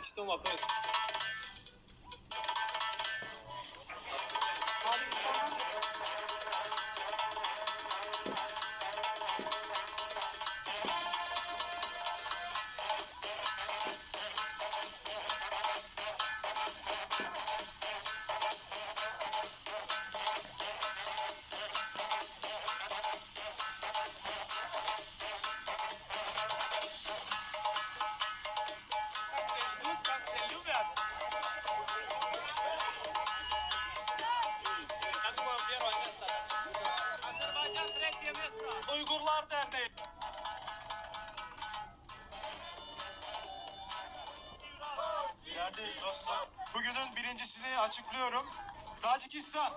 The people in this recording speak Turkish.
istiyorum abi. Abi bir sonra Как все любят. Какое первое место? Азербайджан третье место. Uygurlar Derneği. Değerli dostlar, bugünün birincisini açıklıyorum. Tacikistan.